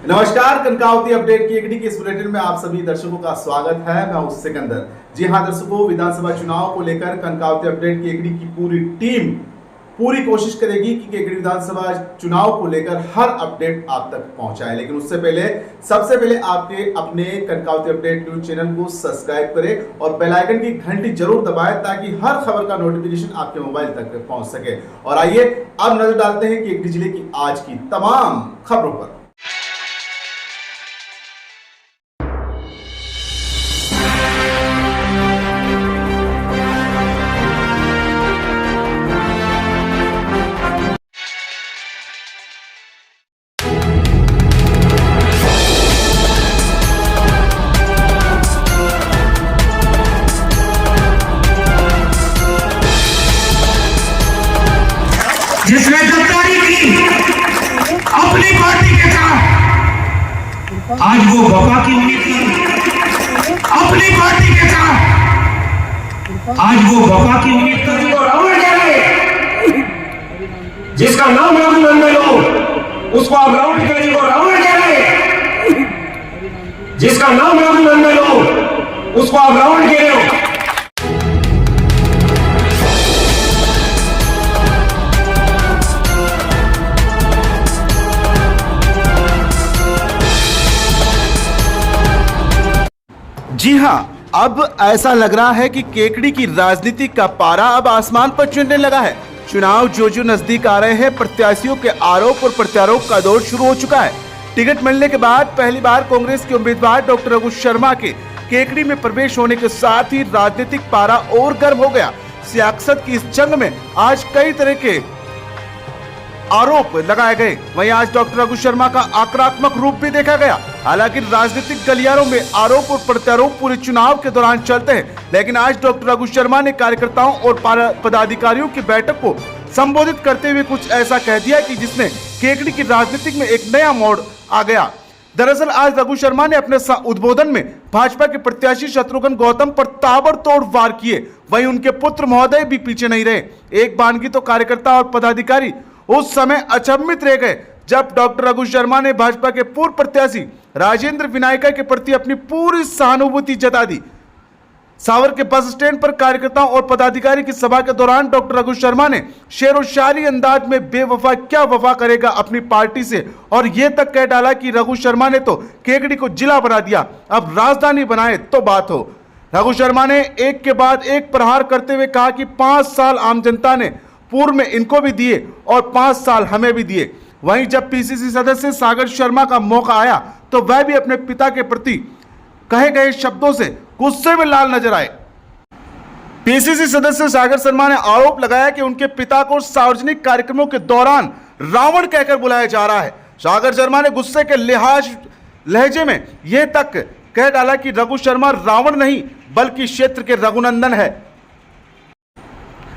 नमस्कार, कनकावती अपडेट की एकड़ी के इस बुलेटिन में आप सभी दर्शकों का स्वागत है। मैं हूं सिकंदर। जी हां दर्शकों, विधानसभा चुनाव को लेकर कनकावती अपडेट की एकड़ी की पूरी टीम पूरी कोशिश करेगी कि केकड़ी विधानसभा चुनाव को लेकर हर अपडेट आप तक पहुंचाए। लेकिन उससे पहले सबसे पहले आपके अपने कनकावती अपडेट न्यूज चैनल को सब्सक्राइब करें और बेल आइकन की घंटी जरूर दबाएं ताकि हर खबर का नोटिफिकेशन आपके मोबाइल तक पहुंच सके। और आइए अब नजर डालते हैं कि केकड़ी जिले की आज की तमाम खबरों पर। जिसने गद्दारी की अपनी पार्टी के साथ, आज वो वफा की उम्मीद कर अपनी पार्टी के साथ, आज वो वफा की उम्मीद कर रावण कह रहे, जिसका नाम रघुनंदन हो उसको आप रावण कह रहे हो। रावण कह रहे, जिसका नाम रघुनंदन हो उसको आप रावण कह रहे हो। जी हां, अब ऐसा लग रहा है कि केकड़ी की राजनीति का पारा अब आसमान पर चढ़ने लगा है। चुनाव जो नजदीक आ रहे हैं, प्रत्याशियों के आरोप और प्रत्यारोप का दौर शुरू हो चुका है। टिकट मिलने के बाद पहली बार कांग्रेस के उम्मीदवार डॉक्टर रघु शर्मा के केकड़ी में प्रवेश होने के साथ ही राजनीतिक पारा और गर्म हो गया। सियासत की इस जंग में आज कई तरह के आरोप लगाए गए। वहीं आज डॉक्टर रघु शर्मा का आक्रामक रूप भी देखा गया। हालांकि राजनीतिक गलियारों में आरोप और प्रत्यारोप पूरे चुनाव के दौरान चलते हैं, लेकिन आज डॉक्टर रघु शर्मा ने कार्यकर्ताओं और पदाधिकारियों की बैठक को संबोधित करते हुए कुछ ऐसा कह दिया कि जिसने केकड़ी की राजनीति में एक नया मोड़ आ गया। दरअसल आज रघु शर्मा ने अपने उद्बोधन में भाजपा के प्रत्याशी शत्रुघ्न गौतम पर ताबड़तोड़ वार किए। वहीं उनके पुत्र महोदय भी पीछे नहीं रहे। एक बानगी तो कार्यकर्ता और पदाधिकारी उस समय अचंभित रह गए जब डॉक्टर रघु शर्मा ने भाजपा के पूर्व प्रत्याशी राजेंद्र विनायका के प्रति अपनी पूरी सहानुभूति जता दी। सावर के बस स्टैंड पर कार्यकर्ताओं और पदाधिकारी की सभा के दौरान डॉक्टर रघु शर्मा ने शेर शायरी अंदाज में बेवफा क्या वफा करेगा अपनी पार्टी से, और यह तक कह डाला कि रघु शर्मा ने तो केकड़ी को जिला बना दिया, अब राजधानी बनाए तो बात हो। रघु शर्मा ने एक के बाद एक प्रहार करते हुए कहा कि 5 साल आम जनता ने पूर्व में इनको भी दिए और 5 साल हमें भी दिए। वहीं जब पीसीसी सदस्य सागर शर्मा का मौका आया तो वह भी अपने पिता के प्रति कहे गए शब्दों से गुस्से में लाल नजर आए। पीसीसी सदस्य सागर शर्मा ने आरोप लगाया कि उनके पिता को सार्वजनिक कार्यक्रमों के दौरान रावण कहकर बुलाया जा रहा है। सागर शर्मा ने गुस्से के लहजे में यह तक कह डाला कि रघु शर्मा रावण नहीं बल्कि क्षेत्र के रघुनंदन है।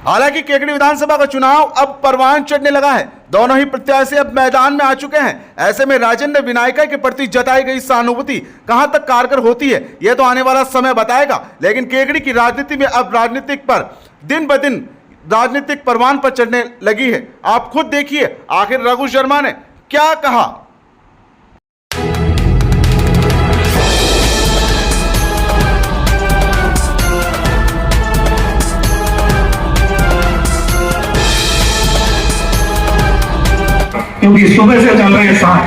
हालांकि केकड़ी विधानसभा का चुनाव अब परवान चढ़ने लगा है। दोनों ही प्रत्याशी अब मैदान में आ चुके हैं। ऐसे में राजेंद्र विनायका के प्रति जताई गई सहानुभूति कहां तक कारगर होती है, यह तो आने वाला समय बताएगा। लेकिन केकड़ी की राजनीति में अब राजनीतिक पर दिन ब दिन राजनीतिक परवान पर चढ़ने लगी है। आप खुद देखिए आखिर रघु शर्मा ने क्या कहा। क्योंकि सुबह से चल रहे हैं साथ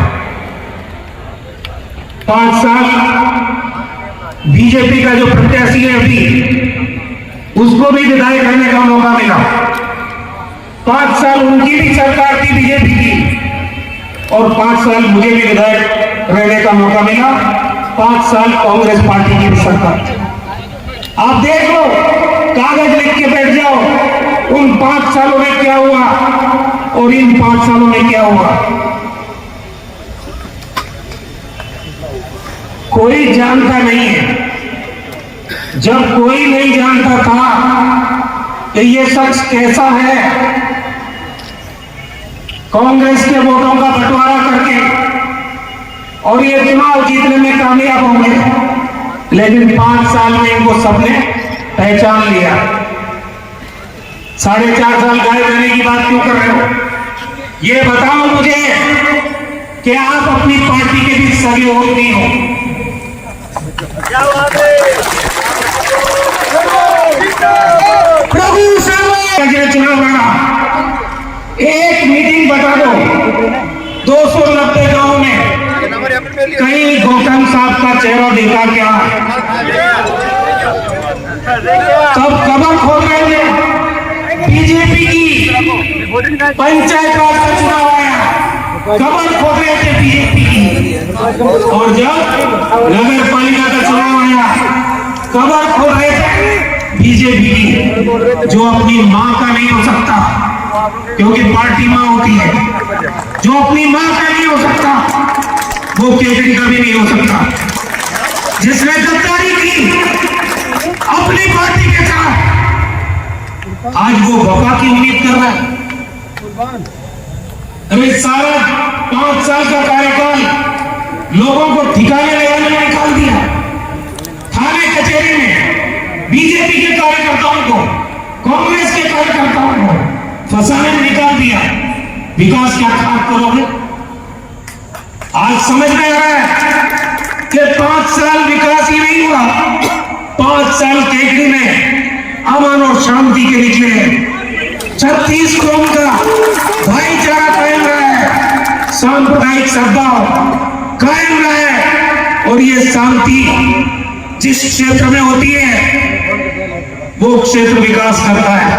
5 साल बीजेपी का जो प्रत्याशी है अभी उसको भी विधायक रहने का मौका मिला। 5 साल उनकी भी सरकार थी बीजेपी की और 5 साल मुझे भी विधायक रहने का मौका मिला। 5 साल कांग्रेस पार्टी की भी सरकार थी। आप देख लो, कागज लिख के बैठ जाओ उन 5 सालों में क्या हुआ और इन 5 सालों में क्या हुआ। कोई जानता नहीं है। जब कोई नहीं जानता था कि ये शख्स कैसा है, कांग्रेस के वोटों का बंटवारा करके और ये चुनाव जीतने में कामयाब होंगे, लेकिन 5 साल में इनको सबने पहचान लिया। 4.5 साल गायब रहने की बात क्यों कर रहे हो? ये बताओ मुझे कि आप अपनी पार्टी के भी सगे वोट नहीं हो। प्रभु चुनाव लड़ा, एक मीटिंग बता दो 290 गांव में कहीं गौतम साहब का चेहरा देखा क्या? कब कबर खोल रहे थे बीजेपी की पंचायत राज का चुनाव आया, कबर खोल रहे थे बीजेपी की, और जब नगर पालिका का चुनाव आया कबर खोल रहे थे बीजेपी की, जो अपनी मां का नहीं हो सकता क्योंकि पार्टी मां होती है, जो अपनी मां का नहीं हो सकता वो केजरी का भी नहीं हो सकता। जिसने गद्दारी की अपनी पार्टी के साथ, आज वो वफा की उम्मीद कर रहा है। अरे सारा 5 साल का कार्यकाल लोगों को ठिकाने लगाने में निकाल दिया, थाने कचहरी में बीजेपी के कार्यकर्ताओं को, कांग्रेस के कार्यकर्ताओं को फंसाने में निकाल दिया। विकास क्या खाक करोगे? आज समझ में आ रहा है कि 5 साल विकास ही नहीं हुआ, 5 साल केजरी में अमन और शांति के निकले। 36 कौम का भाईचारा कायम रहा है, सांप्रदायिक सद्भाव कायम रहा है, और ये शांति जिस क्षेत्र में होती है वो क्षेत्र विकास करता है।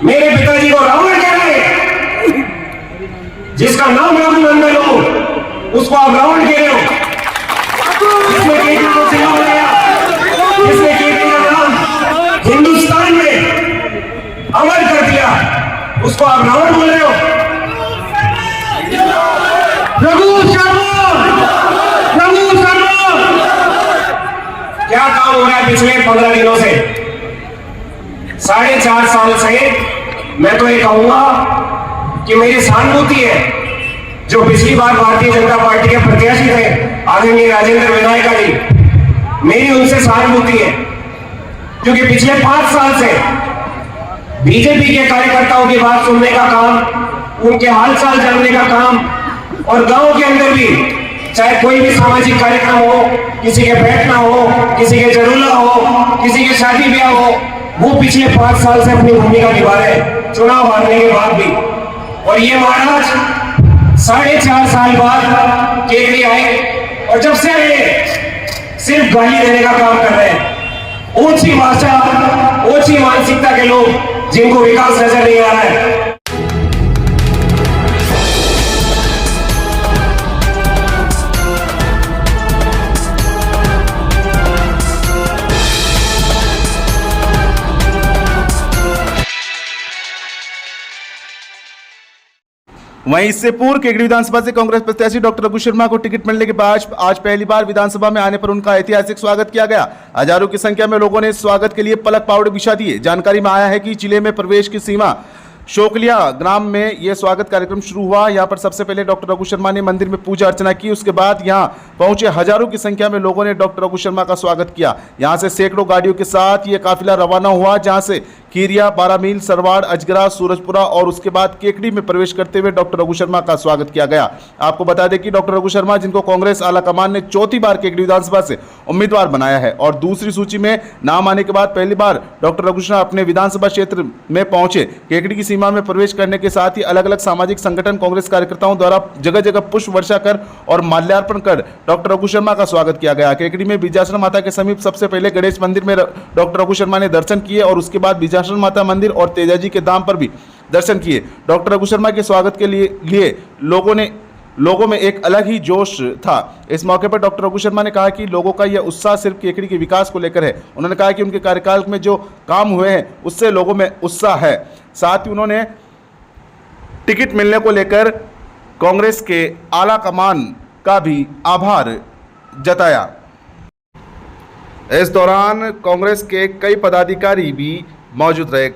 मेरे पिताजी को रावण कह रहे, जिसका नाम रघुनंदन हो उसको आप रावण कह रहे हो। जिसने केजरी को सिला बनाया, जिसने केजरी का नाम हिंदुस्तान में अमर कर दिया, उसको आप रावण बोल रहे हो। रघु शर्मा, रघु शर्मा, क्या काम हो रहा है पिछले 15 दिनों से? 4.5 साल से मैं तो ये कहूंगा कि मेरी सहानुभूति है, जो पिछली बार भारतीय जनता पार्टी के प्रत्याशी थे आदरणीय राजेंद्र विनायका जी, मेरी उनसे सहानुभूति है, क्योंकि पिछले 5 साल से बीजेपी के कार्यकर्ताओं की बात सुनने का काम, उनके हालचाल जानने का काम, और गांव के अंदर भी चाहे कोई भी सामाजिक कार्यक्रम हो, किसी के बैठना हो, किसी के जरूला हो, किसी के शादी ब्याह हो, वो पिछले 5 साल से अपनी भूमिका निभा रहे हैं, चुनाव हारने के बाद भी। और ये महाराज 4.5 साल बाद केजरी आए, और जब से आए सिर्फ गाली देने का काम कर रहे हैं। ऊंची भाषा, ऊंची मानसिकता के लोग, जिनको विकास नजर नहीं आ रहा है। वहीं इससे पूर्व केकड़ी विधानसभा से कांग्रेस प्रत्याशी डॉक्टर रघु शर्मा को टिकट मिलने के बाद आज पहली बार विधानसभा में आने पर उनका ऐतिहासिक स्वागत किया गया। हजारों की संख्या में लोगों ने स्वागत के लिए पलक पावड़े बिछा दिए। जानकारी में आया है कि जिले में प्रवेश की सीमा शोकलिया ग्राम में यह स्वागत कार्यक्रम शुरू हुआ। यहां पर सबसे पहले डॉक्टर रघु शर्मा ने मंदिर में पूजा अर्चना की। उसके बाद यहां पहुंचे हजारों की संख्या में लोगों ने डॉक्टर रघु शर्मा का स्वागत किया। यहां से सैकड़ों गाड़ियों के साथ यह काफिला रवाना हुआ, जहां से खीरिया, 12 मील, सरवाड़, अजगरा, सूरजपुरा और उसके बाद केकड़ी में प्रवेश करते हुए डॉक्टर रघु शर्मा का स्वागत किया गया। आपको बता दें कि डॉक्टर रघु शर्मा, जिनको कांग्रेस आलाकमान ने चौथी बार केकड़ी विधानसभा से उम्मीदवार बनाया है और दूसरी सूची में नाम आने के बाद पहली बार डॉक्टर रघु शर्मा अपने विधानसभा क्षेत्र में पहुंचे। केकड़ी की सीमा में प्रवेश करने के साथ ही अलग अलग सामाजिक संगठन, कांग्रेस कार्यकर्ताओं द्वारा जगह जगह पुष्प वर्षा कर और माल्यार्पण कर डॉक्टर रघु शर्मा का स्वागत किया गया। केकड़ी में बीजासन माता के समीप सबसे पहले गणेश मंदिर में डॉक्टर रघु शर्मा ने दर्शन किए और उसके बाद बीजासन माता मंदिर और तेजाजी के धाम पर भी दर्शन किए। डॉक्टर रघु शर्मा के स्वागत के लिए लोगों में एक अलग ही जोश था। इस मौके पर डॉक्टर रघु शर्मा ने कहा कि लोगों का यह उत्साह सिर्फ केकड़ी के विकास को लेकर है। उन्होंने कहा कि उनके कार्यकाल में जो काम हुए हैं उससे लोगों में उत्साह है। साथ ही उन्होंने टिकट मिलने को लेकर कांग्रेस के आला कमान का भी आभार जताया। इस दौरान कांग्रेस के कई पदाधिकारी भी मौजूद रहे।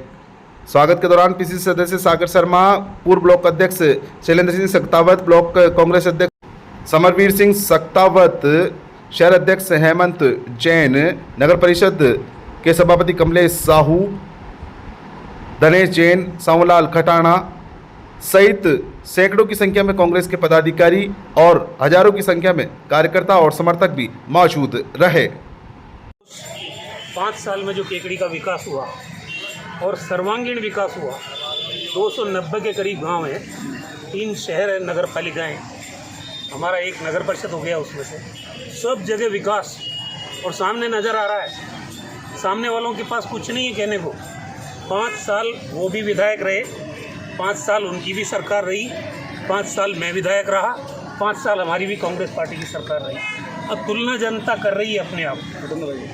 स्वागत के दौरान पीसीसी सदस्य सागर शर्मा, पूर्व ब्लॉक अध्यक्ष शैलेंद्र सिंह सक्तावत, ब्लॉक कांग्रेस अध्यक्ष समरवीर सिंह सक्तावत, शहर अध्यक्ष हेमंत जैन, नगर परिषद के सभापति कमलेश साहू, धनेश जैन, सांवलाल खटाणा सहित सैकड़ों की संख्या में कांग्रेस के पदाधिकारी और हजारों की संख्या में कार्यकर्ता और समर्थक भी मौजूद रहे। 5 साल में जो केकड़ी का विकास हुआ और सर्वांगीण विकास हुआ, 290 के करीब गांव हैं, 3 शहर है, नगर पालिकाएँ, हमारा एक नगर परिषद हो गया, उसमें से सब जगह विकास और सामने नज़र आ रहा है। सामने वालों के पास कुछ नहीं है कहने को। 5 साल वो भी विधायक रहे, 5 साल उनकी भी सरकार रही, 5 साल मैं विधायक रहा, 5 साल हमारी भी कांग्रेस पार्टी की सरकार रही। अब तुलना जनता कर रही है अपने आप,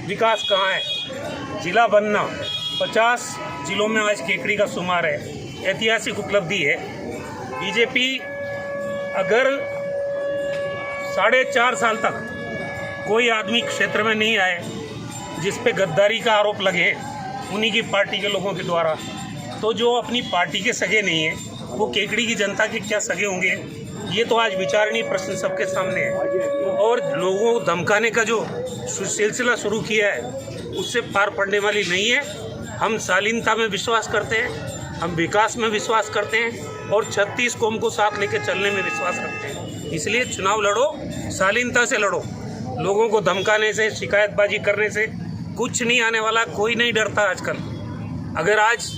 विकास कहाँ है? जिला बनना, 50 जिलों में आज केकड़ी का शुमार है, ऐतिहासिक उपलब्धि है। बीजेपी अगर 4.5 साल तक कोई आदमी क्षेत्र में नहीं आए जिस पे गद्दारी का आरोप लगे उन्हीं की पार्टी के लोगों के द्वारा, तो जो अपनी पार्टी के सगे नहीं हैं वो केकड़ी की जनता के क्या सगे होंगे? ये तो आज विचारणीय प्रश्न सबके सामने है। और लोगों को धमकाने का जो सिलसिला शुरू किया है उससे पार पड़ने वाली नहीं है। हम शालीनता में विश्वास करते हैं, हम विकास में विश्वास करते हैं और 36 कौम को साथ लेकर चलने में विश्वास रखते हैं। इसलिए चुनाव लड़ो, शालीनता से लड़ो। लोगों को धमकाने से, शिकायतबाजी करने से कुछ नहीं आने वाला। कोई नहीं डरता आजकल। अगर आज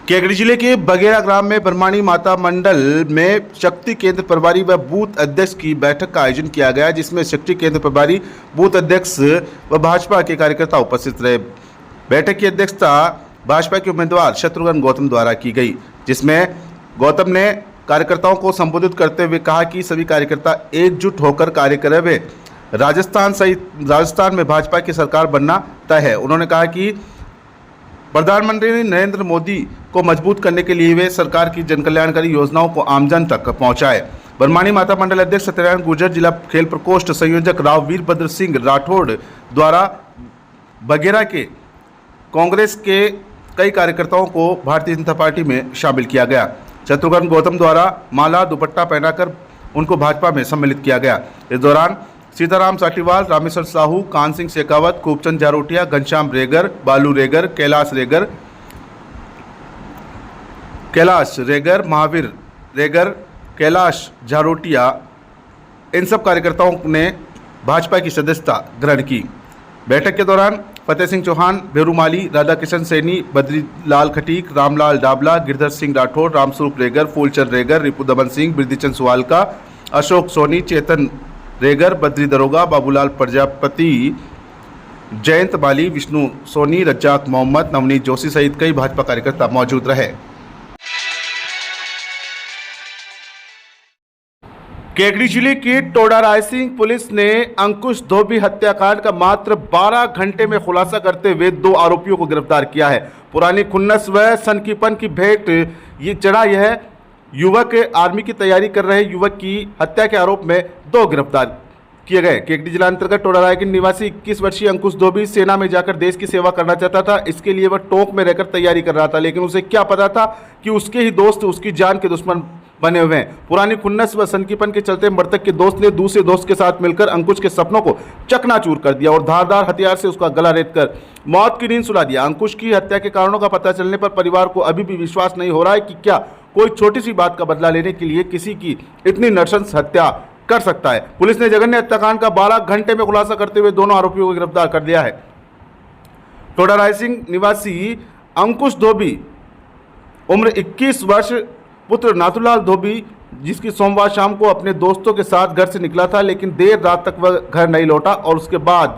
केकड़ी जिले के बगेरा ग्राम में ब्रह्माणी माता मंडल में शक्ति केंद्र प्रभारी व बूथ अध्यक्ष की बैठक का आयोजन किया गया, जिसमें शक्ति केंद्र प्रभारी, बूथ अध्यक्ष व भाजपा के कार्यकर्ता उपस्थित रहे। बैठक की अध्यक्षता भाजपा के उम्मीदवार शत्रुघ्न गौतम द्वारा की गई, जिसमें गौतम ने कार्यकर्ताओं को संबोधित करते हुए कहा कि सभी कार्यकर्ता एकजुट होकर कार्य करे हुए राजस्थान में भाजपा की सरकार बनना तय है। उन्होंने कहा कि प्रधानमंत्री नरेंद्र मोदी को मजबूत करने के लिए वे सरकार की जनकल्याणकारी योजनाओं को आमजन तक पहुंचाए। ब्रह्माणी माता मंडल अध्यक्ष सत्यनारायण गुर्जर, जिला खेल प्रकोष्ठ संयोजक राव वीरभद्र सिंह राठौड़ द्वारा बगेरा के कांग्रेस के कई कार्यकर्ताओं को भारतीय जनता पार्टी में शामिल किया गया। शत्रुघ्न गौतम द्वारा माला दुपट्टा पहनाकर उनको भाजपा में सम्मिलित किया गया। इस दौरान सीताराम साटीवाल, रामेश्वर साहू, कान सिंह शेखावत, खूबचंद जारोटिया, घनश्याम रेगर, बालू रेगर, कैलाश रेगर, महावीर रेगर, कैलाश जारोटिया, इन सब कार्यकर्ताओं ने भाजपा की सदस्यता ग्रहण की। बैठक के दौरान फतेह सिंह चौहान, भेरूमाली, राधा किशन सैनी, बद्रीलाल खटीक, रामलाल डाबला, गिरधर सिंह राठौर, रामस्वरूप रेगर, फूलचंद रेगर, रिपु दमन सिंह, बिरदीचंद सुवालका, अशोक सोनी, चेतन रेगर, बद्री दरोगा, बाबूलाल प्रजापति, जयंत बाली, विष्णु सोनी, रज्जाक मोहम्मद, नवनीत जोशी सहित कई भाजपा कार्यकर्ता मौजूद रहे। केकड़ी जिले के टोडा रायसिंह पुलिस ने अंकुश धोबी हत्याकांड का मात्र 12 घंटे में खुलासा करते हुए 2 आरोपियों को गिरफ्तार किया है। पुरानी खुन्नस व सनकीपन की भेंट ये चढ़ा यह युवक आर्मी की तैयारी कर रहे युवक की हत्या के आरोप में 2 गिरफ्तार किए गए। केकड़ी जिला अंतर्गत टोडा रायसिंह निवासी 21 वर्षीय अंकुश धोबी सेना में जाकर देश की सेवा करना चाहता था। इसके लिए वह टोंक में रहकर तैयारी कर रहा था, लेकिन उसे क्या पता था कि उसके ही दोस्त उसकी जान के दुश्मन बने हुए हैं। पुरानी खुन्नस व सनकीपन के चलते मृतक के दोस्त ने दूसरे दोस्त के साथ मिलकर अंकुश के सपनों को चकनाचूर कर दिया और धारदार हथियार से उसका गला रेतकर मौत की नींद सुला दिया। अंकुश की हत्या के कारणों का पता चलने पर परिवार को अभी भी विश्वास नहीं हो रहा है कि क्या कोई छोटी सी बात का बदला लेने के लिए किसी की इतनी नृशंस हत्या कर सकता है। पुलिस ने जघन्य हत्याकांड का 12 घंटे में खुलासा करते हुए दोनों आरोपियों को गिरफ्तार कर लिया है। टोडा रायसिंह निवासी अंकुश धोबी उम्र 21 वर्ष, पुत्र नाथुलाल धोबी, जिसकी सोमवार शाम को अपने दोस्तों के साथ घर से निकला था, लेकिन देर रात तक वह घर नहीं लौटा और उसके बाद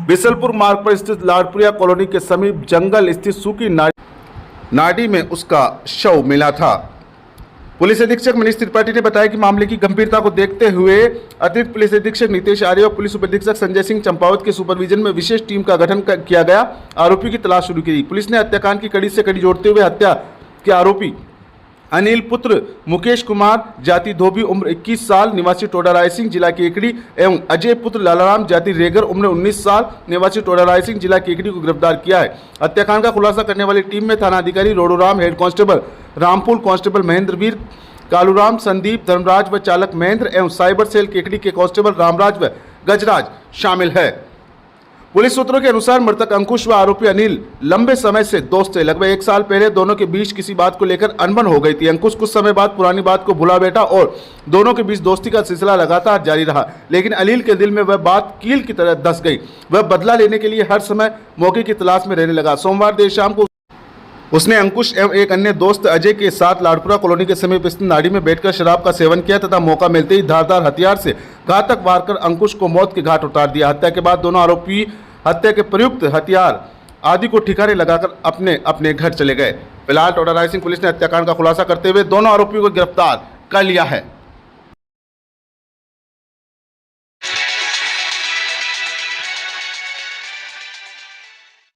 बिसलपुर मार्ग पर स्थित लाडपुरिया कॉलोनी के समीप जंगल स्थित सूखी नाडी में उसका शव मिला था। पुलिस अधीक्षक मनीष त्रिपाठी ने बताया कि मामले की गंभीरता को देखते हुए अतिरिक्त पुलिस अधीक्षक नीतेश आर्य और पुलिस उप अधीक्षक संजय सिंह चंपावत के सुपरविजन में विशेष टीम का गठन किया गया। आरोपी की तलाश शुरू की। पुलिस ने हत्याकांड की कड़ी से कड़ी जोड़ते हुए हत्या के आरोपी अनिल पुत्र मुकेश कुमार जाति धोबी उम्र 21 साल निवासी टोडा रायसिंह जिला केकड़ी एवं अजय पुत्र लालाराम जाति रेगर उम्र 19 साल निवासी टोडा रायसिंह जिला केकड़ी को गिरफ्तार किया है। हत्याकांड का खुलासा करने वाली टीम में थाना अधिकारी Rodoram, head constable Rampur, constable Mahendraveer, Kaluram, Sandeep, Dharmraj व चालक महेंद्र एवं साइबर सेल केकड़ी के कांस्टेबल रामराज व गजराज शामिल है। पुलिस सूत्रों के अनुसार मृतक अंकुश व आरोपी अनिल लंबे समय से दोस्त थे। लगभग 1 साल पहले दोनों के बीच किसी बात को लेकर अनबन हो गई थी। अंकुश कुछ समय बाद पुरानी बात को भुला बैठा और दोनों के बीच दोस्ती का सिलसिला लगातार जारी रहा, लेकिन अनिल के दिल में वह बात कील की तरह धंस गई। वह बदला लेने के लिए हर समय मौके की तलाश में रहने लगा। सोमवार देर शाम को उसने अंकुश एवं एक अन्य दोस्त अजय के साथ लाडपुरा कॉलोनी के समीप स्थित नाड़ी में बैठकर शराब का सेवन किया तथा मौका मिलते ही धारदार हथियार से घातक वार कर अंकुश को मौत के घाट उतार दिया। हत्या के बाद दोनों आरोपी हत्या के प्रयुक्त हथियार आदि को ठिकाने लगाकर अपने अपने घर चले गए। फिलहाल टोडा रायसिंह पुलिस ने हत्याकांड का खुलासा करते हुए दोनों आरोपियों को गिरफ्तार कर लिया है।